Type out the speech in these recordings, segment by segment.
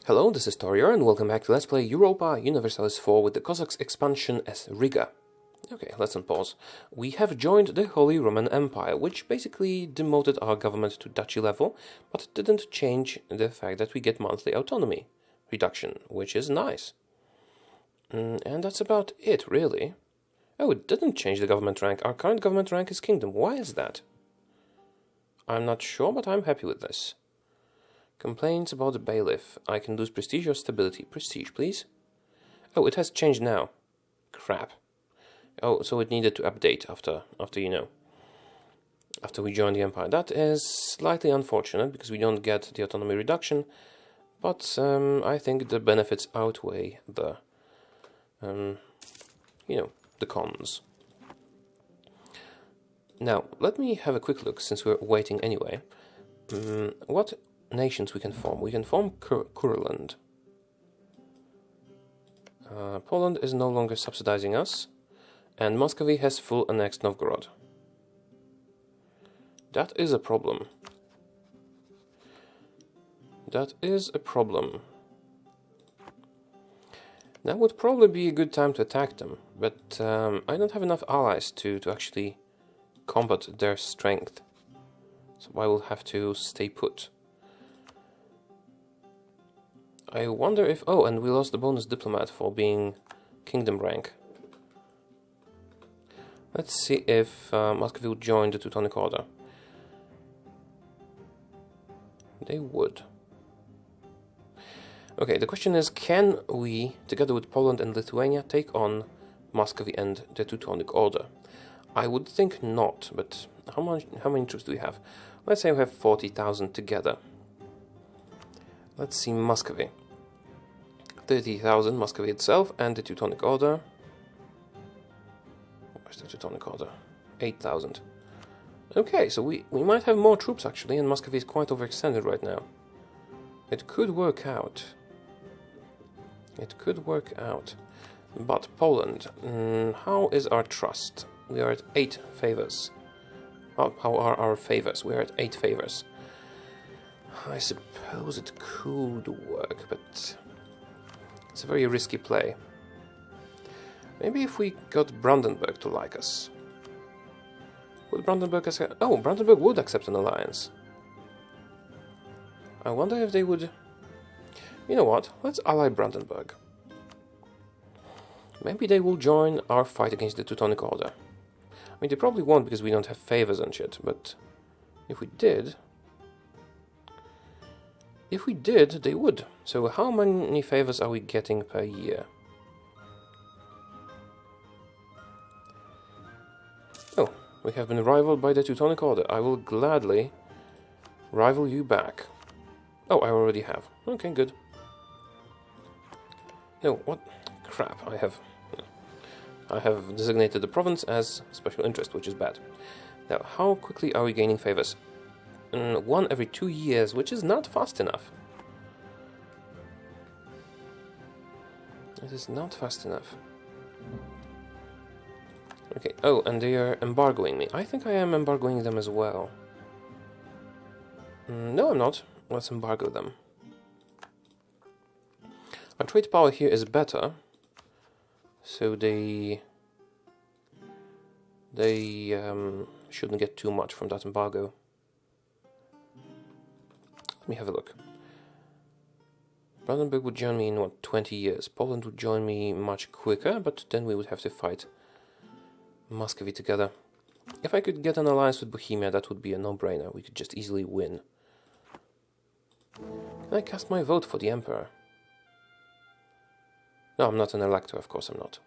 Hello, this is Taureor, and welcome back to Let's Play Europa Universalis 4 with the Cossacks expansion as Riga. Okay, let's unpause. We have joined the Holy Roman Empire, which basically demoted our government to duchy level, but didn't change the fact that we get monthly autonomy reduction, which is nice. And that's about it, really. Oh, it didn't change the government rank. Our current government rank is Kingdom. Why is that? I'm not sure, but I'm happy with this. Complaints about the bailiff. I can lose prestige or stability. Prestige, please. Oh, it has changed now. Crap. Oh, so it needed to update after we joined the empire. That is slightly unfortunate because we don't get the autonomy reduction, but I think the benefits outweigh the the cons. Now, let me have a quick look since we're waiting anyway. What nations we can form? We can form Kurland. Poland is no longer subsidizing us, and Muscovy has full annexed Novgorod. That is a problem. That is a problem. That would probably be a good time to attack them, but I don't have enough allies to actually combat their strength, so I will have to stay put. I wonder if... Oh, and we lost the bonus diplomat for being kingdom rank. Let's see if Muscovy would join the Teutonic Order. They would. Okay, the question is, can we, together with Poland and Lithuania, take on Muscovy and the Teutonic Order? I would think not, but how many troops do we have? Let's say we have 40,000 together. Let's see Muscovy. 30,000 Muscovy itself and the Teutonic Order. Where's the Teutonic Order? 8,000. Okay, so we might have more troops actually, and Muscovy is quite overextended right now. It could work out. It could work out. But Poland, how is our trust? We are at 8 favors. How are our favors? We are at 8 favors. I suppose it could work, but it's a very risky play. Maybe if we got Brandenburg to like us. Would Brandenburg accept? Oh, Brandenburg would accept an alliance. I wonder if they would... You know what? Let's ally Brandenburg. Maybe they will join our fight against the Teutonic Order. I mean, they probably won't because we don't have favors and shit, but if we did... If we did, they would. So how many favors are we getting per year? Oh, we have been rivaled by the Teutonic Order. I will gladly rival you back. Oh, I already have. Okay, good. No, what? Crap, I have designated the province as special interest, which is bad. Now, how quickly are we gaining favors? 1 every 2 years, which is not fast enough. It is not fast enough. Okay, oh, and they are embargoing me. I think I am embargoing them as well. No, I'm not. Let's embargo them. Our trade power here is better, so they shouldn't get too much from that embargo. Let me have a look. Brandenburg would join me in, what, 20 years. Poland would join me much quicker, but then we would have to fight Muscovy together. If I could get an alliance with Bohemia, that would be a no-brainer. We could just easily win. Can I cast my vote for the Emperor? No, I'm not an elector, of course I'm not.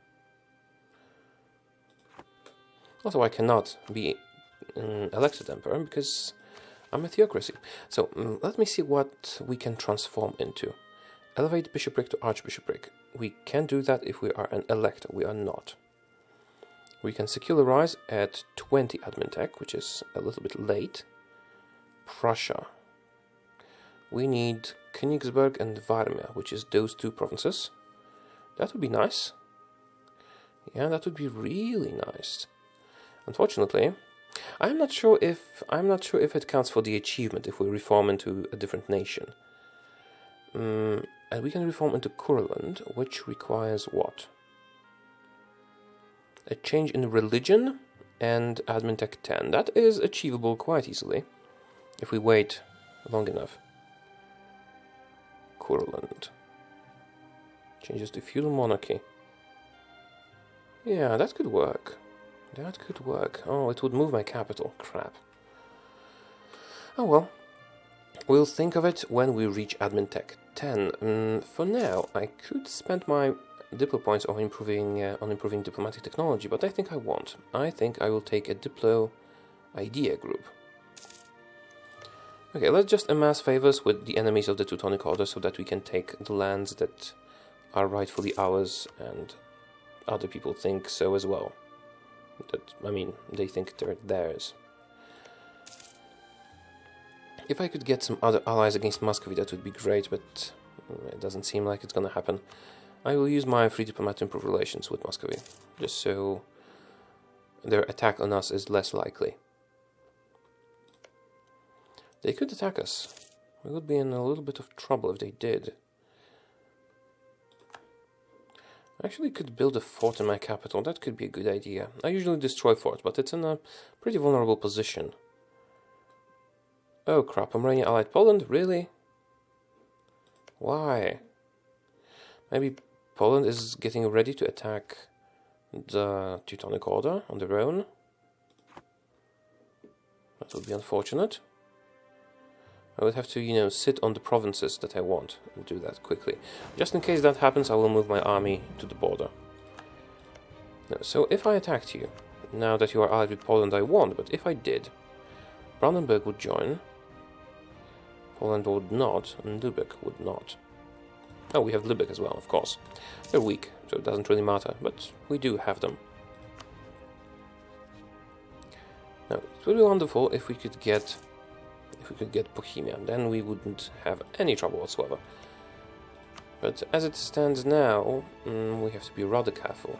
Also, I cannot be an elected Emperor because I'm a theocracy. So, let me see what we can transform into. Elevate bishopric to archbishopric. We can do that if we are an elector. We are not. We can secularize at 20 admin tech, which is a little bit late. Prussia. We need Königsberg and Warmia, which is those 2 provinces. That would be nice. Yeah, that would be really nice. Unfortunately, I'm not sure if it counts for the achievement if we reform into a different nation. And we can reform into Courland, which requires what? A change in religion and admin tech 10. That is achievable quite easily, if we wait long enough. Courland. Changes to feudal monarchy. Yeah, that could work. That could work. Oh, it would move my capital. Crap. Oh well. We'll think of it when we reach admin tech 10. For now, I could spend my Diplo points on improving diplomatic technology, but I think I won't. I think I will take a Diplo idea group. Okay, let's just amass favors with the enemies of the Teutonic Order so that we can take the lands that are rightfully ours, and other people think so as well. I mean, they think they're theirs. If I could get some other allies against Muscovy, that would be great, but it doesn't seem like it's gonna happen. I will use my free diplomat to improve relations with Muscovy, just so their attack on us is less likely. They could attack us. We would be in a little bit of trouble if they did. I actually could build a fort in my capital. That could be a good idea. I usually destroy forts, but it's in a pretty vulnerable position. Oh crap, Pomerania allied Poland? Really? Why? Maybe Poland is getting ready to attack the Teutonic Order on their own? That would be unfortunate. I would have to, sit on the provinces that I want and do that quickly. Just in case that happens, I will move my army to the border. No, so if I attacked you, now that you are allied with Poland, I won't, but if I did, Brandenburg would join, Poland would not, and Lübeck would not. Oh, we have Lübeck as well, of course. They're weak, so it doesn't really matter, but we do have them. Now, it would be wonderful if we could get Bohemia, then we wouldn't have any trouble whatsoever. But as it stands now, we have to be rather careful.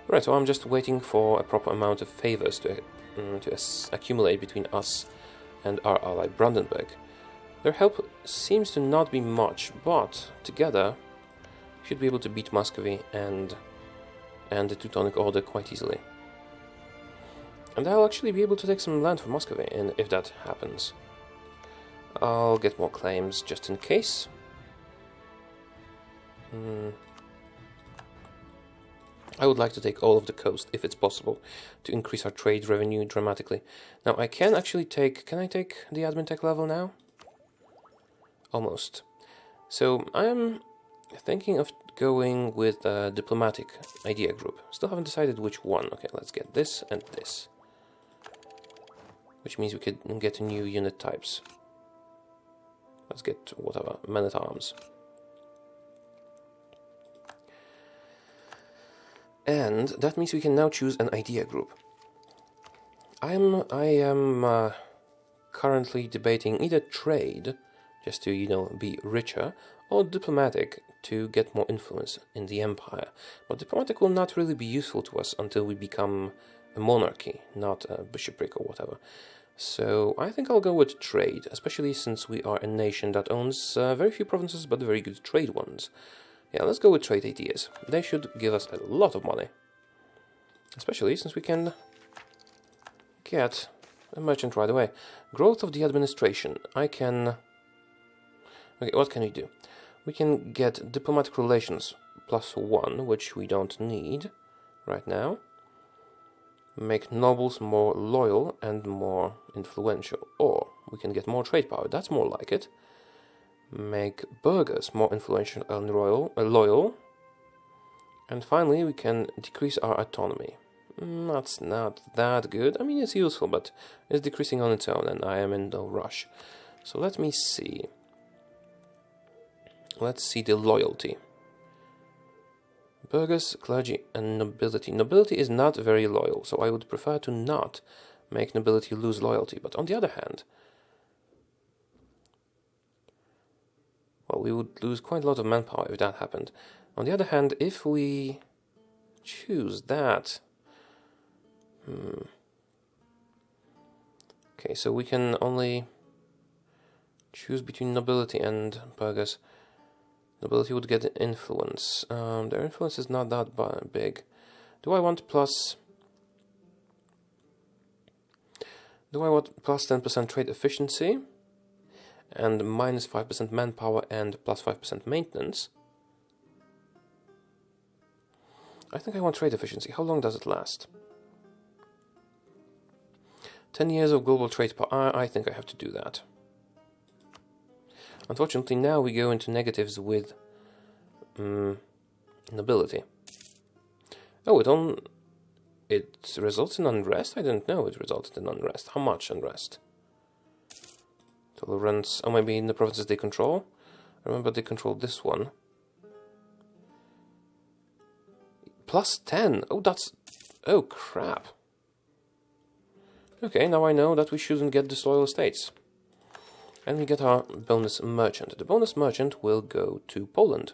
Right, so I'm just waiting for a proper amount of favors to accumulate between us and our ally Brandenburg. Their help seems to not be much, but together we should be able to beat Muscovy and the Teutonic Order quite easily. And I'll actually be able to take some land from Muscovy, and if that happens. I'll get more claims just in case. I would like to take all of the coast, if it's possible, to increase our trade revenue dramatically. Now, I can actually take... Can I take the admin tech level now? Almost. So, I am thinking of going with a diplomatic idea group. Still haven't decided which one. Okay, let's get this and this. Which means we could get new unit types. Let's get, whatever, men-at-arms. And that means we can now choose an idea group. I am currently debating either trade, just to, be richer, or diplomatic, to get more influence in the empire. But diplomatic will not really be useful to us until we become a monarchy, not a bishopric or whatever. So I think I'll go with trade, especially since we are a nation that owns very few provinces but very good trade ones. Yeah, let's go with trade ideas. They should give us a lot of money. Especially since we can get a merchant right away. Growth of the administration. Okay, what can we do? We can get diplomatic relations +1, which we don't need right now. Make nobles more loyal and more influential. Or we can get more trade power. That's more like it. Make burghers more influential and loyal. And finally, we can decrease our autonomy. That's not that good. I mean, it's useful, but it's decreasing on its own, and I am in no rush. So let me see. Let's see the loyalty. Burghers, clergy, and nobility. Nobility is not very loyal, so I would prefer to not make nobility lose loyalty. But on the other hand, well, we would lose quite a lot of manpower if that happened. On the other hand, if we choose that... Okay, so we can only Choose between nobility and burghers. Nobility would get influence. Their influence is not that big. Do I want plus 10% trade efficiency and minus 5% manpower and plus 5% maintenance? I think I want trade efficiency. How long does it last? 10 years of global trade power. I think I have to do that. Unfortunately, now we go into negatives with nobility. Oh, it results in unrest? I didn't know it resulted in unrest. How much unrest? Tolerance. Oh, maybe in the provinces they control? I remember they control this one. Plus 10. Oh, that's... Oh, crap. Okay, now I know that we shouldn't get disloyal estates. And we get our bonus merchant. The bonus merchant will go to Poland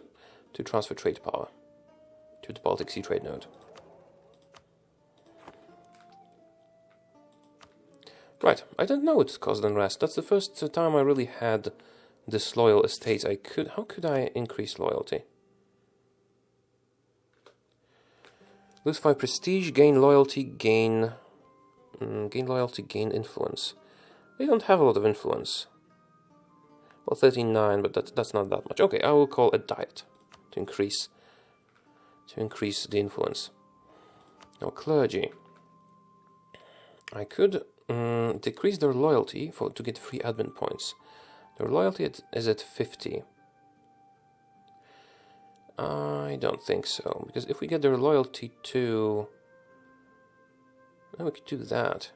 to transfer trade power to the Baltic Sea trade node. Right, I didn't know it caused unrest. That's the first time I really had disloyal estates. How could I increase loyalty? Lose 5 prestige, gain loyalty, gain loyalty, gain influence. They don't have a lot of influence. Well, 39, but that's not that much. Okay, I will call a diet to increase the influence. Now, clergy. I could decrease their loyalty to get free admin points. Their loyalty is at 50. I don't think so, because if we get their loyalty to... Oh, we could do that.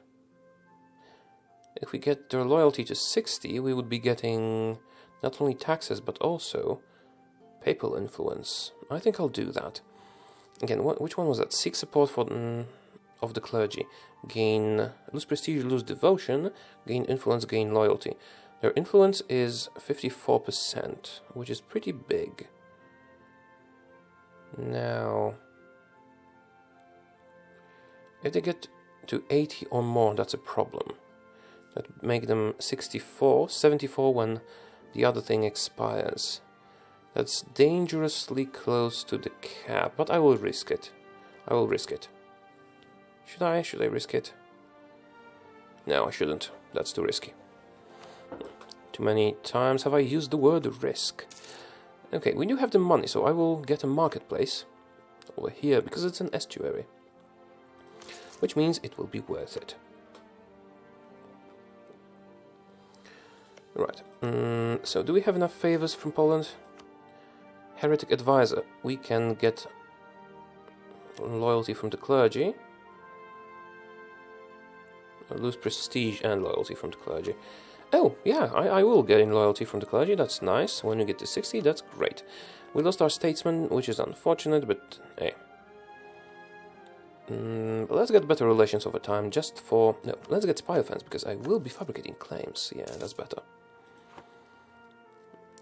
If we get their loyalty to 60, we would be getting not only taxes, but also papal influence. I think I'll do that. Again, which one was that? Seek support of the clergy. Lose prestige, lose devotion, gain influence, gain loyalty. Their influence is 54%, which is pretty big. Now, if they get to 80 or more, that's a problem. That would make them 74 when the other thing expires. That's dangerously close to the cap, but I will risk it. I will risk it. Should I risk it? No, I shouldn't. That's too risky. Too many times have I used the word risk. Okay, we do have the money, so I will get a marketplace over here because it's an estuary, which means it will be worth it. Right, so do we have enough favors from Poland? Heretic advisor. We can get loyalty from the clergy. Lose prestige and loyalty from the clergy. Oh, yeah, I will get in loyalty from the clergy, that's nice. When we get to 60, that's great. We lost our statesman, which is unfortunate, but hey. Let's get better relations over time, No, let's get spy offense, because I will be fabricating claims. Yeah, that's better.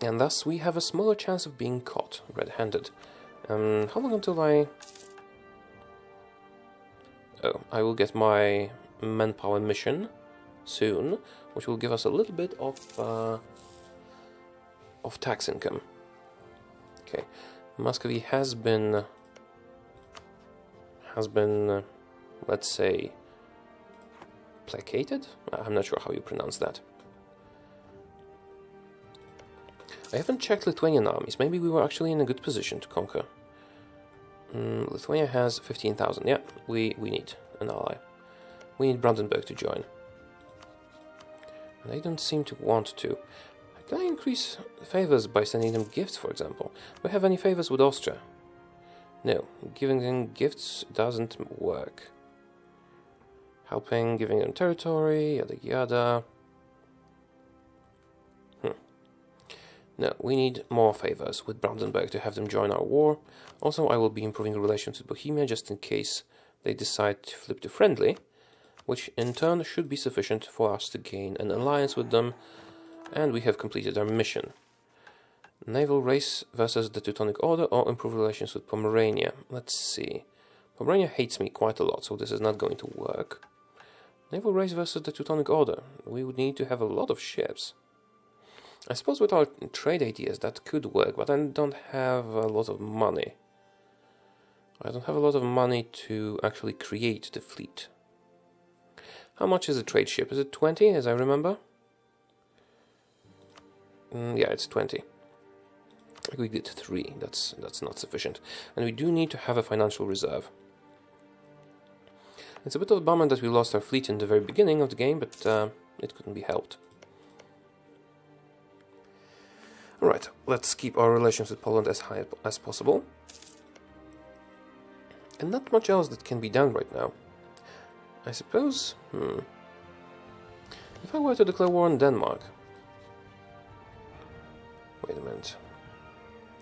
And thus we have a smaller chance of being caught red-handed. How long until I will get my manpower mission soon, which will give us a little bit of tax income. Okay, Muscovy has been let's say placated. I'm not sure how you pronounce that. I haven't checked Lithuanian armies. Maybe we were actually in a good position to conquer. Lithuania has 15,000. Yeah, we need an ally. We need Brandenburg to join. They don't seem to want to. Can I increase favors by sending them gifts, for example? Do I have any favors with Austria? No, giving them gifts doesn't work. Helping, giving them territory, yada yada. No, we need more favors with Brandenburg to have them join our war. Also, I will be improving relations with Bohemia just in case they decide to flip to friendly, which in turn should be sufficient for us to gain an alliance with them, and we have completed our mission. Naval race versus the Teutonic Order, or improve relations with Pomerania. Let's see. Pomerania hates me quite a lot, so this is not going to work. Naval race versus the Teutonic Order. We would need to have a lot of ships. I suppose with our trade ideas that could work, but I don't have a lot of money. I don't have a lot of money to actually create the fleet. How much is a trade ship? Is it 20, as I remember? Yeah, it's 20. We did 3, that's not sufficient. And we do need to have a financial reserve. It's a bit of a bummer that we lost our fleet in the very beginning of the game, but it couldn't be helped. Alright, let's keep our relations with Poland as high as possible. And not much else that can be done right now. I suppose... If I were to declare war on Denmark... Wait a minute.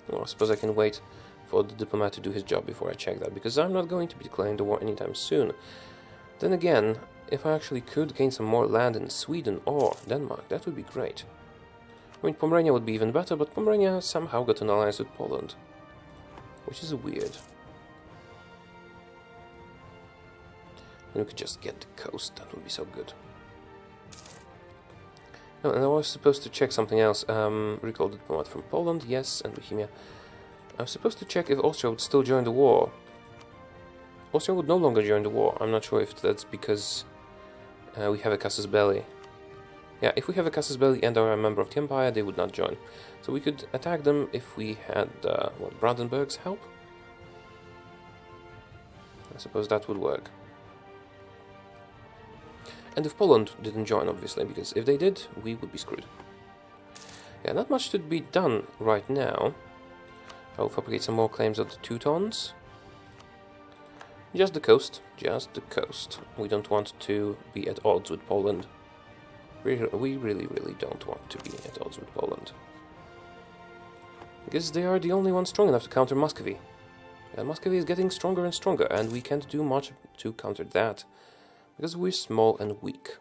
Well, I suppose I can wait for the diplomat to do his job before I check that, because I'm not going to be declaring the war anytime soon. Then again, if I actually could gain some more land in Sweden or Denmark, that would be great. I mean, Pomerania would be even better, but Pomerania somehow got an alliance with Poland, which is weird. And we could just get the coast, that would be so good. No, and I was supposed to check something else. Recall the diplomat from Poland, yes, and Bohemia. I was supposed to check if Austria would still join the war. Austria would no longer join the war. I'm not sure if that's because we have a casus belli. Yeah, if we have a casus belli and are a member of the Empire, they would not join. So we could attack them if we had, Brandenburg's help? I suppose that would work. And if Poland didn't join, obviously, because if they did, we would be screwed. Yeah, not much to be done right now. I'll fabricate some more claims of the Teutons. Just the coast, just the coast. We don't want to be at odds with Poland. We really don't want to be at odds with Poland. Because they are the only ones strong enough to counter Muscovy. And Muscovy is getting stronger and stronger, and we can't do much to counter that. Because we're small and weak.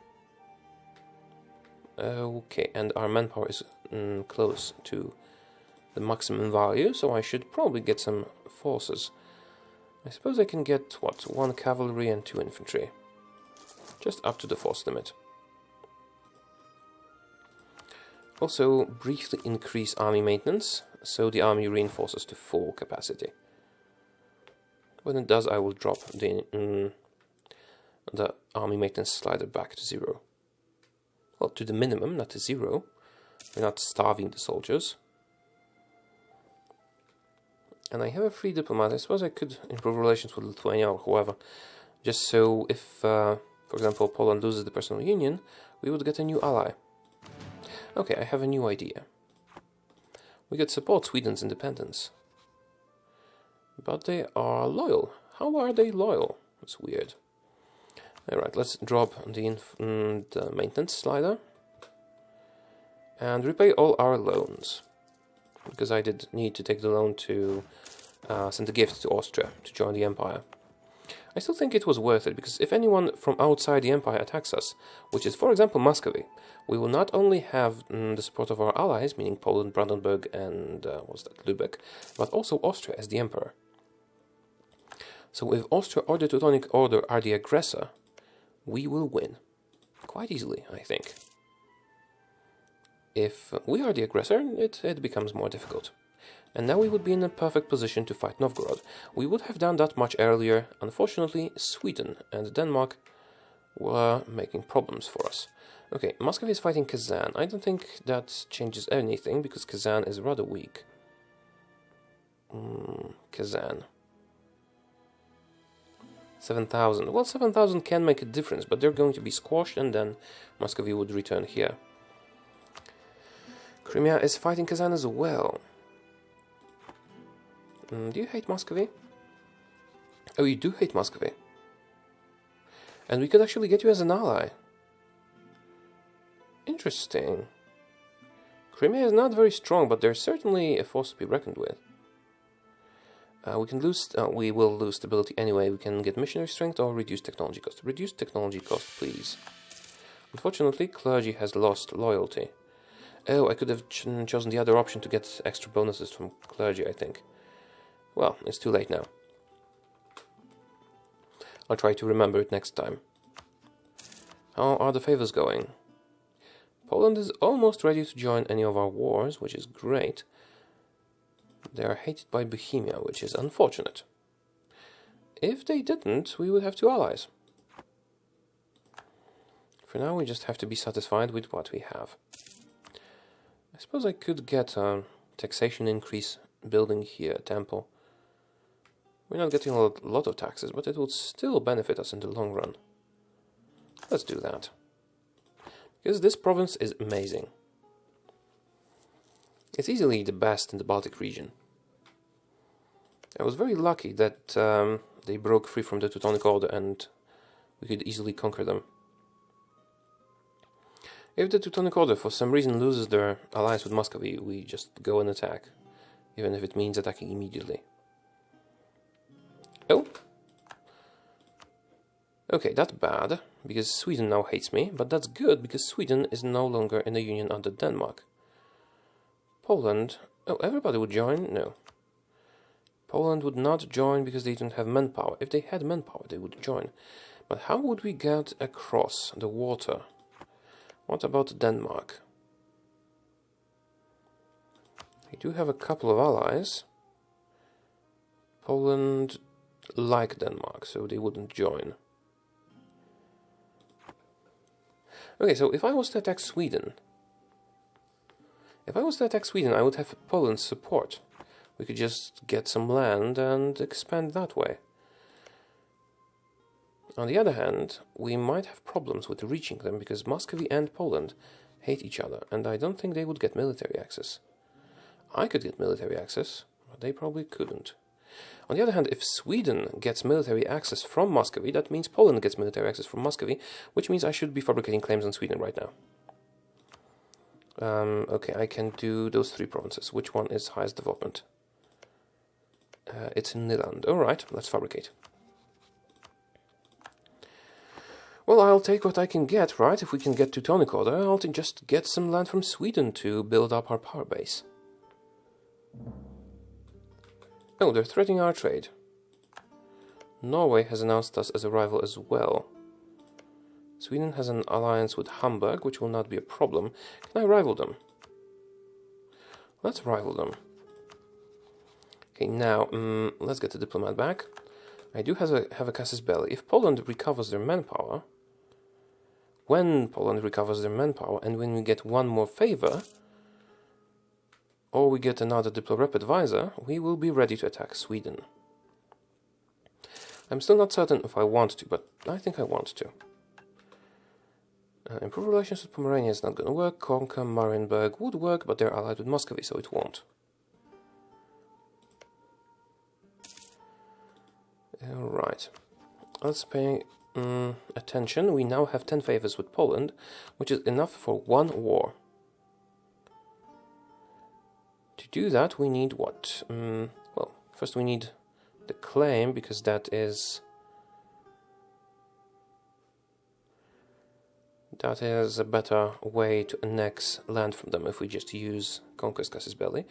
Okay, and our manpower is close to the maximum value, so I should probably get some forces. I suppose I can get, what, 1 cavalry and 2 infantry. Just up to the force limit. Also, briefly increase army maintenance, so the army reinforces to full capacity. When it does, I will drop the army maintenance slider back to 0. Well, to the minimum, not to 0. We're not starving the soldiers. And I have a free diplomat. I suppose I could improve relations with Lithuania or whoever. Just so if, for example, Poland loses the personal union, we would get a new ally. Okay, I have a new idea. We could support Sweden's independence. But they are loyal. How are they loyal? That's weird. Alright, let's drop the maintenance slider. And repay all our loans. Because I did need to take the loan to send a gift to Austria to join the Empire. I still think it was worth it, because if anyone from outside the Empire attacks us, which is, for example, Muscovy, we will not only have the support of our allies, meaning Poland, Brandenburg, and Lübeck, but also Austria as the Emperor. So if Austria or the Teutonic Order are the aggressor, we will win. Quite easily, I think. If we are the aggressor, it becomes more difficult. And now we would be in a perfect position to fight Novgorod. We would have done that much earlier. Unfortunately, Sweden and Denmark were making problems for us. Okay, Muscovy is fighting Kazan. I don't think that changes anything, because Kazan is rather weak. Kazan. 7,000. Well, 7,000 can make a difference, but they're going to be squashed, and then Muscovy would return here. Crimea is fighting Kazan as well. Do you hate Muscovy? Oh, you do hate Muscovy. And we could actually get you as an ally. Interesting. Crimea is not very strong, but they're certainly a force to be reckoned with. We will lose stability anyway. We can get missionary strength or reduce technology cost. Reduce technology cost, please. Unfortunately, clergy has lost loyalty. Oh, I could have chosen the other option to get extra bonuses from clergy, I think. Well, it's too late now. I'll try to remember it next time. How are the favors going? Poland is almost ready to join any of our wars, which is great. They are hated by Bohemia, which is unfortunate. If they didn't, we would have 2 allies. For now, we just have to be satisfied with what we have. I suppose I could get a taxation increase building here a temple. We're not getting a lot of taxes, but it would still benefit us in the long run. Let's do that. Because this province is amazing. It's easily the best in the Baltic region. I was very lucky that they broke free from the Teutonic Order and we could easily conquer them. If the Teutonic Order for some reason loses their alliance with Muscovy, we just go and attack, even if it means attacking immediately. Oh! Okay, that's bad, because Sweden now hates me, but that's good, because Sweden is no longer in the union under Denmark. Poland... Oh, everybody would join? No. Poland would not join because they don't have manpower. If they had manpower, they would join. But how would we get across the water? What about Denmark? We do have a couple of allies. Poland like Denmark, so they wouldn't join. Okay, so if I was to attack Sweden... I would have Poland's support. We could just get some land and expand that way. On the other hand, we might have problems with reaching them because Muscovy and Poland hate each other, and I don't think they would get military access. I could get military access, but they probably couldn't. On the other hand, if Sweden gets military access from Muscovy, that means Poland gets military access from Muscovy, which means I should be fabricating claims on Sweden right now. Okay, I can do those 3 provinces. Which one is highest development? It's in Nyland. Alright, let's fabricate. Well, I'll take what I can get, right? If we can get Teutonic Order, I'll just get some land from Sweden to build up our power base. Oh, they're threatening our trade. Norway has announced us as a rival as well. Sweden has an alliance with Hamburg, which will not be a problem. Can I rival them? Let's rival them. Okay, now, let's get the diplomat back. I do have a casus belli. If Poland recovers their manpower, when Poland recovers their manpower, and when we get one more favor, or we get another diplo-rep advisor, we will be ready to attack Sweden. I'm still not certain if I want to, but I think I want to. Improve relations with Pomerania is not going to work. Conquer Marienburg would work, but they're allied with Muscovy, so it won't. Alright. Let's pay attention. We now have 10 favors with Poland, which is enough for 1 war. To do that, we need what? Well, first we need the claim, because that is a better way to annex land from them if we just use Conquest Casus Belli.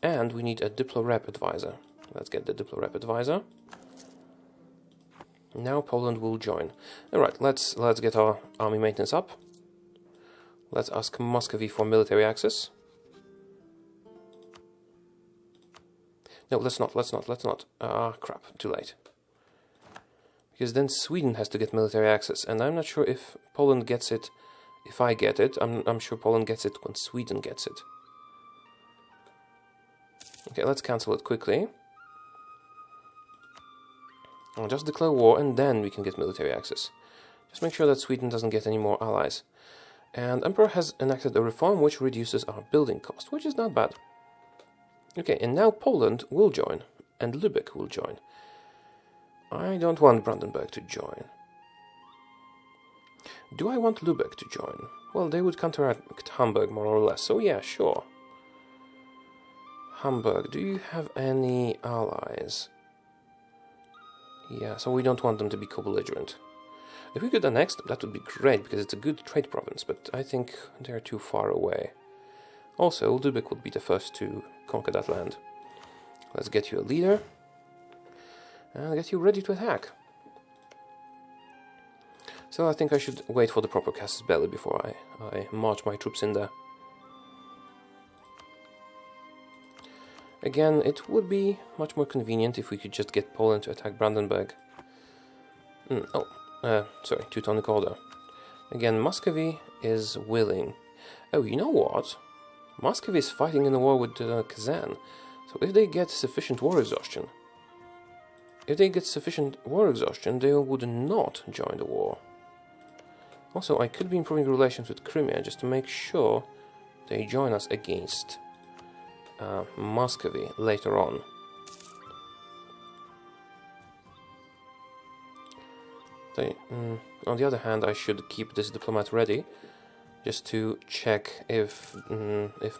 And we need a diplo-rep advisor. Let's get the diplo-rep advisor. Now Poland will join. Alright, let's get our army maintenance up. Let's ask Muscovy for military access. No, let's not. Ah, crap, too late. Because then Sweden has to get military access, and I'm not sure if Poland gets it, if I get it. I'm sure Poland gets it when Sweden gets it. Okay, let's cancel it quickly. I'll just declare war, and then we can get military access. Just make sure that Sweden doesn't get any more allies. And Emperor has enacted a reform which reduces our building cost, which is not bad. Okay, and now Poland will join, and Lübeck will join. I don't want Brandenburg to join. Do I want Lübeck to join? Well, they would counteract Hamburg more or less, so yeah, sure. Hamburg, do you have any allies? Yeah, so we don't want them to be co-belligerent. If we could annex them, that would be great, because it's a good trade province, but I think they're too far away. Also, Lübeck would be the first to conquer that land. Let's get you a leader, and get you ready to attack. So I think I should wait for the proper casus belli before I march my troops in there. Again, it would be much more convenient if we could just get Poland to attack Brandenburg. Sorry, Teutonic Order. Again, Muscovy is willing. Oh, you know what? Muscovy is fighting in a war with Kazan. So if they get sufficient war exhaustion... they would not join the war. Also, I could be improving relations with Crimea just to make sure they join us against Muscovy later on. On the other hand, I should keep this diplomat ready, just to check if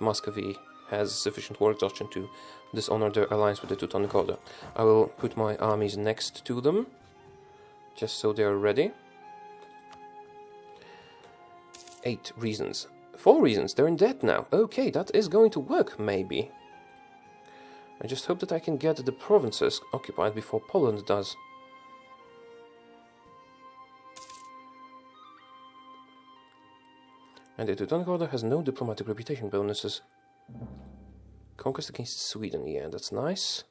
Muscovy has sufficient war exhaustion to dishonor their alliance with the Teutonic Order. I will put my armies next to them, just so they are ready. 8 reasons. 4 reasons, they're in debt now. Okay, that is going to work, maybe. I just hope that I can get the provinces occupied before Poland does. And the Teutonic Order has no diplomatic reputation bonuses. Conquest against Sweden, yeah, that's nice.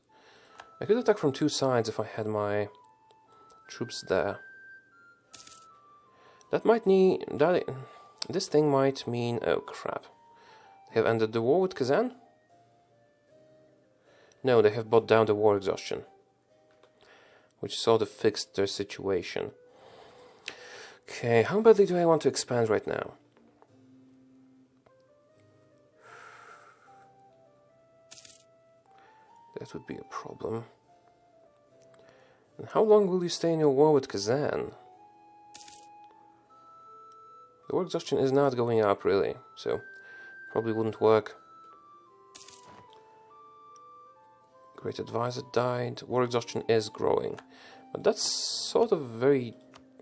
I could attack from 2 sides if I had my troops there. That might need... this thing might mean... oh, crap. They have ended the war with Kazan? No, they have brought down the war exhaustion, which sort of fixed their situation. Okay, how badly do I want to expand right now? That would be a problem. And how long will you stay in your war with Kazan? The war exhaustion is not going up, really, so probably wouldn't work. Great Advisor died. War exhaustion is growing. But that's sort of very...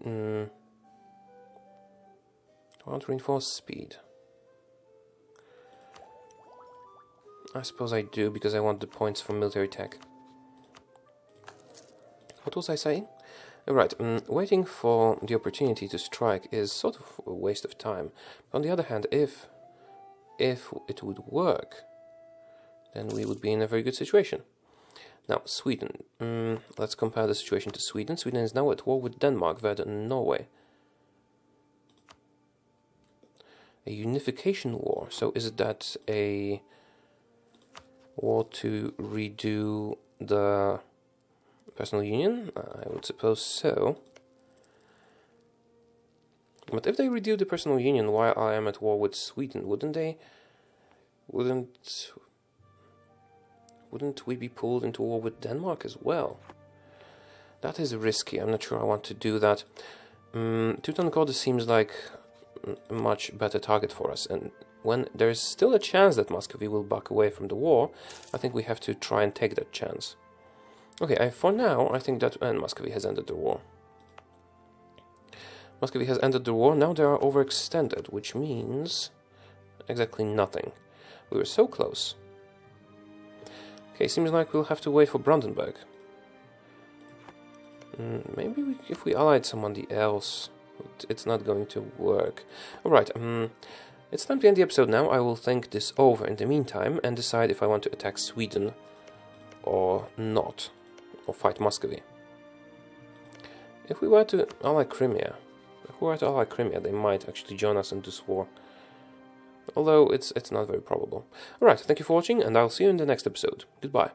I want to reinforce speed. I suppose I do, because I want the points for military tech. What was I saying? Right, waiting for the opportunity to strike is sort of a waste of time. On the other hand, if it would work, then we would be in a very good situation. Now, Sweden. Let's compare the situation to Sweden. Sweden is now at war with Denmark, Sweden and Norway. A unification war. So is that a war to redo the personal union? I would suppose so. But if they redo the personal union while I am at war with Sweden, wouldn't we be pulled into war with Denmark as well? That is risky. I'm not sure I want to do that. Teutonic Order seems like a much better target for us, and when there's still a chance that Muscovy will back away from the war, I think we have to try and take that chance. Okay, for now, I think that... and Muscovy has ended the war. Muscovy has ended the war. Now they are overextended, which means exactly nothing. We were so close. Okay, seems like we'll have to wait for Brandenburg. Maybe if we allied somebody else, it's not going to work. Alright, it's time to end the episode now. I will think this over in the meantime and decide if I want to attack Sweden or not, or fight Muscovy. If we were to ally Crimea, they might actually join us in this war. Although it's not very probable. Alright, thank you for watching, and I'll see you in the next episode. Goodbye.